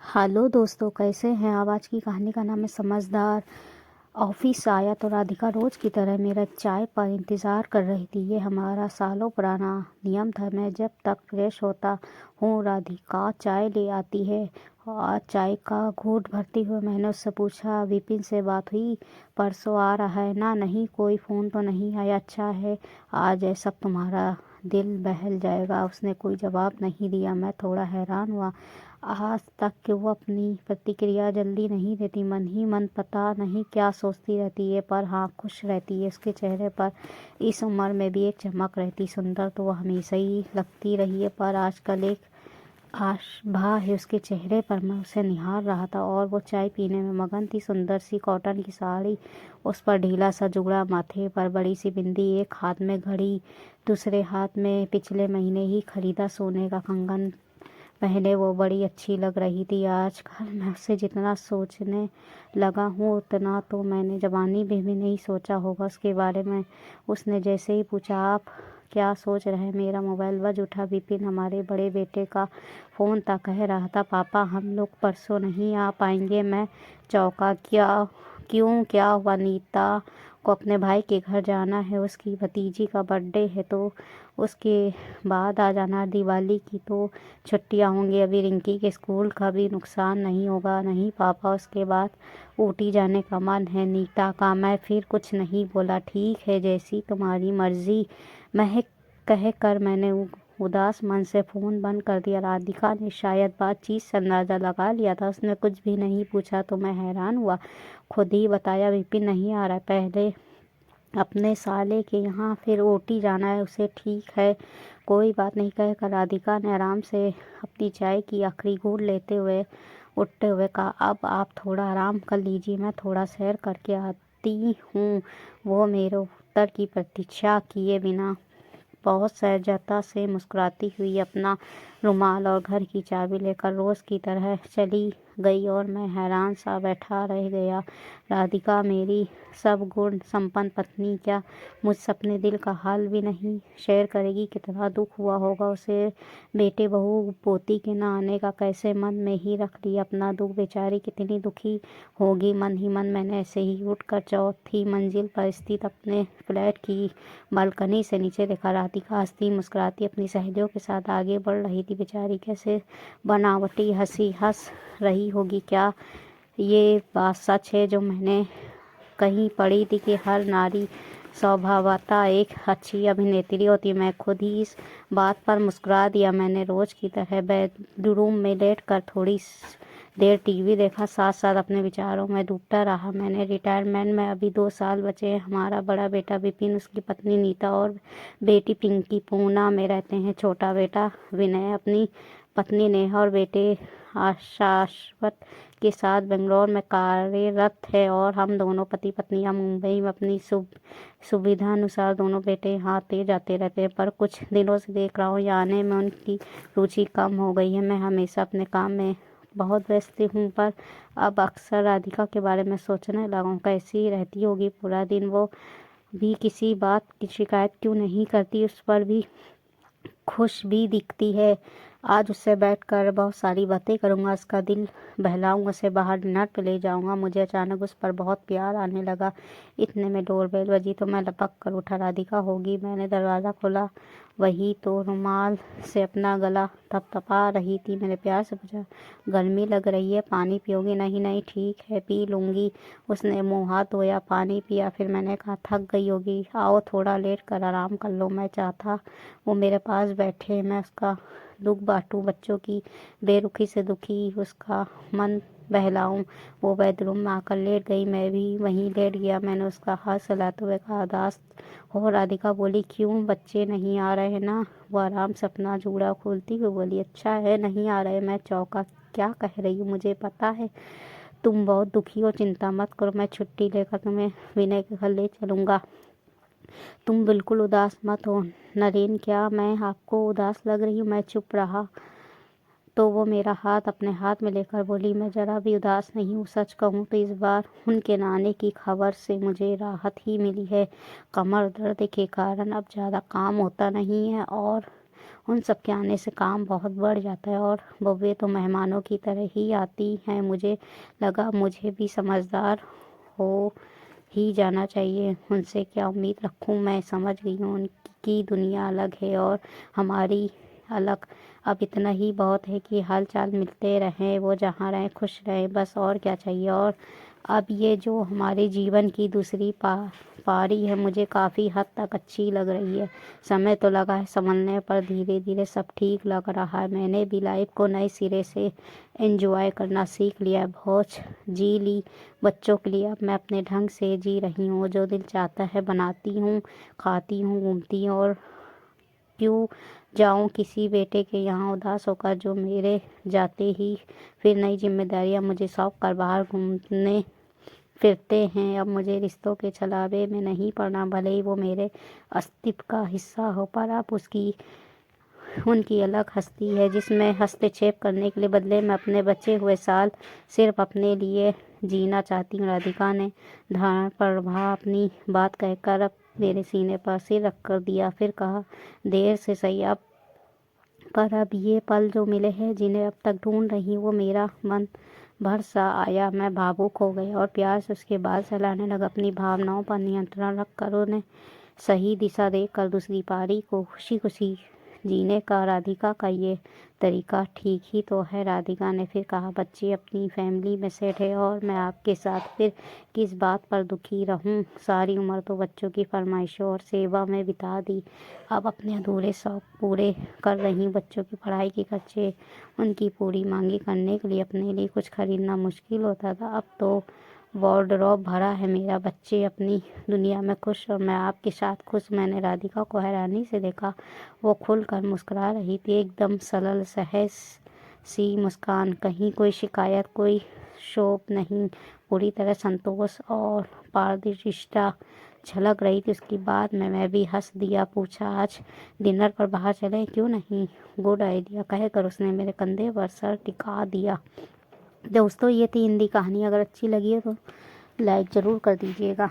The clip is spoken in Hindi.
हेलो दोस्तों, कैसे हैं आप। आज की कहानी का नाम है समझदार। ऑफिस आया तो राधिका रोज की तरह मेरा चाय पर इंतज़ार कर रही थी। ये हमारा सालों पुराना नियम था। मैं जब तक फ्रेश होता हूँ राधिका चाय ले आती है। और चाय का घूंट भरते हुए मैंने उससे पूछा, विपिन से बात हुई? परसों आ रहा है ना? नहीं, कोई फ़ोन तो नहीं आया। अच्छा है, आ जाए, सब तुम्हारा दिल बहल जाएगा। उसने कोई जवाब नहीं दिया। मैं थोड़ा हैरान हुआ आज तक कि वो अपनी प्रतिक्रिया जल्दी नहीं देती। मन ही मन पता नहीं क्या सोचती रहती है, पर हाँ, खुश रहती है। उसके चेहरे पर इस उम्र में भी एक चमक रहती। सुंदर तो वो हमेशा ही लगती रही है, पर आजकल एक आभा है उसके चेहरे पर। मैं उसे निहार रहा था और वो चाय पीने में मगन थी। सुंदर सी कॉटन की साड़ी, उस पर ढीला सा जुगड़ा, माथे पर बड़ी सी बिंदी, एक हाथ में घड़ी, दूसरे हाथ में पिछले महीने ही खरीदा सोने का कंगन पहने वो बड़ी अच्छी लग रही थी। आजकल मैं उससे जितना सोचने लगा हूँ उतना तो मैंने जवानी में भी नहीं सोचा होगा उसके बारे में। उसने जैसे ही पूछा, आप क्या सोच रहे हैं? मेरा मोबाइल बज उठा। विपिन, हमारे बड़े बेटे का फ़ोन था। कह रहा था, पापा हम लोग परसों नहीं आ पाएंगे। मैं चौंका। क्यों, क्या हुआ? नीता को अपने भाई के घर जाना है, उसकी भतीजी का बर्थडे है, तो उसके बाद आ जाना। दिवाली की तो छुट्टियां होंगी, अभी रिंकी के स्कूल का भी नुकसान नहीं होगा। नहीं पापा, उसके बाद ऊटी जाने का मन है नीता का। मैं फिर कुछ नहीं बोला। ठीक है, जैसी तुम्हारी मर्जी, महक कह कर मैंने उदास मन से फ़ोन बंद कर दिया। राधिका ने शायद बातचीत से अंदाज़ा लगा लिया था। उसने कुछ भी नहीं पूछा तो मैं हैरान हुआ। खुद ही बताया विपिन नहीं आ रहा। पहले अपने साले के यहाँ, फिर ओटी जाना है उसे। ठीक है, कोई बात नहीं, कहकर राधिका ने आराम से अपनी चाय की आखिरी घूंट लेते हुए उठते हुए कहा, अब आप थोड़ा आराम कर लीजिए, मैं थोड़ा सैर करके आती हूँ। वो मेरे उत्तर की प्रतीक्षा किए बिना बहुत सहजता से मुस्कुराती हुई अपना रुमाल और घर की चाबी लेकर रोज की तरह चली गई और मैं हैरान सा बैठा रह गया। राधिका, मेरी सब गुण संपन्न पत्नी, क्या मुझसे अपने दिल का हाल भी नहीं शेयर करेगी? कितना दुख हुआ होगा उसे बेटे बहू पोती के न आने का। कैसे मन में ही रख लिया अपना दुख। बेचारी कितनी दुखी होगी। मन ही मन मैंने ऐसे ही उठकर चौथी मंजिल पर स्थित अपने फ्लैट की बालकनी से नीचे देखा। राधिका हंसती मुस्कुराती अपनी सहेलियों के साथ आगे बढ़ रही थी। बेचारी कैसे बनावटी हंसी हंस रही होगी। क्या ये बात सच है जो मैंने कहीं पढ़ी थी कि हर नारी स्वभावतः एक अच्छी अभिनेत्री होती है? मैं खुद ही इस बात पर मुस्कुरा दिया। मैंने रोज की तरह बेडरूम में लेटकर थोड़ी देर टीवी देखा, साथ साथ अपने विचारों में डूबता रहा। मैंने रिटायरमेंट में अभी 2 साल बचे हैं। हमारा बड़ा बेटा विपिन, उसकी पत्नी नीता और बेटी पिंकी पूना में रहते हैं। छोटा बेटा विनय अपनी पत्नी नेहा और बेटे शाश्वत के साथ बेंगलोर में कार्यरत है और हम दोनों पति पत्नियां मुंबई में अपनी सुविधा अनुसार दोनों बेटे यहाँ आते जाते रहते हैं। पर कुछ दिनों से देख रहा हूँ यहाँ आने में उनकी रुचि कम हो गई है। मैं हमेशा अपने काम में बहुत व्यस्त हूँ, पर अब अक्सर राधिका के बारे में सोचने लगा हूँ। कैसी रहती होगी पूरा दिन? वो भी किसी बात की शिकायत क्यों नहीं करती? उस पर भी खुश भी दिखती है। आज उससे बैठकर बहुत सारी बातें करूंगा, उसका दिल बहलाऊंगा, उसे बाहर डिनर पे ले जाऊंगा। मुझे अचानक उस पर बहुत प्यार आने लगा। इतने में डोरबेल बजी तो मैं लपक कर उठा। राधिका होगी। मैंने दरवाज़ा खोला। वही तो रुमाल से अपना गला थपथपा रही थी। मैंने प्यार से पूछा, गर्मी लग रही है, पानी पियोगी? नहीं नहीं, ठीक है, पी लूँगी। उसने मुँह हाथ धोया, पानी पिया। फिर मैंने कहा, थक गई होगी, आओ थोड़ा लेट कर आराम कर लो। मैं चाहता वो मेरे पास बैठे, मैं उसका दुख बांटूं, बच्चों की बेरुखी से दुखी उसका मन बहलाऊं। वो बेडरूम में आकर लेट गई, मैं भी वहीं लेट गया। मैंने उसका हाथ सहलाते हुए कहा, उदास हो? राधिका बोली, क्यों? बच्चे नहीं आ रहे ना? वो आराम से अपना जूड़ा खोलती हुई बोली, अच्छा है नहीं आ रहे। मैं चौंका। क्या कह रही हूँ? मुझे पता है तुम बहुत दुखी हो, चिंता मत करो, मैं छुट्टी लेकर तुम्हें विनय के घर ले चलूँगा। तुम बिल्कुल उदास मत हो नरेन। क्या मैं आपको उदास लग रही हूँ? मैं चुप रहा तो वो मेरा हाथ अपने हाथ में लेकर बोली, मैं जरा भी उदास नहीं हूँ। सच कहूँ तो इस बार उनके आने की खबर से मुझे राहत ही मिली है। कमर दर्द के कारण अब ज़्यादा काम होता नहीं है और उन सब के आने से काम बहुत बढ़ जाता है और वे तो मेहमानों की तरह ही आती हैं। मुझे लगा मुझे भी समझदार हो ही जाना चाहिए। उनसे क्या उम्मीद रखूं? मैं समझ गई हूँ उनकी दुनिया अलग है और हमारी अलग। अब इतना ही बहुत है कि हाल चाल मिलते रहें, वो जहाँ रहें खुश रहें, बस और क्या चाहिए। और अब ये जो हमारे जीवन की दूसरी पारी है मुझे काफ़ी हद तक अच्छी लग रही है। समय तो लगा है संभलने पर धीरे धीरे सब ठीक लग रहा है। मैंने भी लाइफ को नए सिरे से एंजॉय करना सीख लिया है। बहुत जी ली बच्चों के लिए, अब मैं अपने ढंग से जी रही हूँ। जो दिल चाहता है बनाती हूँ, खाती हूँ, घूमती हूँ और क्यों जाऊँ किसी बेटे के यहाँ उदास होकर जो मेरे जाते ही फिर नई जिम्मेदारियाँ मुझे सौंप कर बाहर घूमने फिरते हैं। अब मुझे रिश्तों के छलावे में नहीं पड़ना, भले ही वो मेरे अस्तित्व का हिस्सा हो, पर अब उनकी अलग हस्ती है जिसमें हस्तक्षेप करने के लिए बदले में अपने बचे हुए साल सिर्फ अपने लिए जीना चाहती हूँ। राधिका ने धारण प्रभा अपनी बात कहकर अब मेरे सीने पर सिर रख कर दिया, फिर कहा, देर से सही अब ये पल जो मिले हैं जिन्हें अब तक ढूंढ रही वो मेरा मन भर सा आया। मैं भावुक हो गई और प्यार से उसके बाल सहलाने लगा। अपनी भावनाओं पर नियंत्रण रख कर उन्हें सही दिशा देकर दूसरी पारी को खुशी खुशी जीने का राधिका का ये तरीका ठीक ही तो है। राधिका ने फिर कहा, बच्चे अपनी फैमिली में सेट है और मैं आपके साथ फिर किस बात पर दुखी रहूं? सारी उम्र तो बच्चों की फरमाइशों और सेवा में बिता दी, अब अपने अधूरे शौक पूरे कर रही हूँ। बच्चों की पढ़ाई के खर्चे, उनकी पूरी मांगी करने के लिए अपने लिए कुछ खरीदना मुश्किल होता था। अब तो वार्डरोब भरा है मेरा। बच्चे अपनी दुनिया में खुश और मैं आपके साथ खुश। मैंने राधिका को हैरानी से देखा। वो खुलकर मुस्कुरा रही थी, एकदम सरल सहज सी मुस्कान, कहीं कोई शिकायत, कोई शोभ नहीं, पूरी तरह संतोष और पारदर्शिता झलक रही थी उसकी बात में। मैं भी हंस दिया, पूछा, आज डिनर पर बाहर चले? क्यों नहीं? गुड आइडिया, कहकर उसने मेरे कंधे पर सर टिका दिया। दोस्तों, ये थी हिंदी कहानी। अगर अच्छी लगी हो तो लाइक ज़रूर कर दीजिएगा।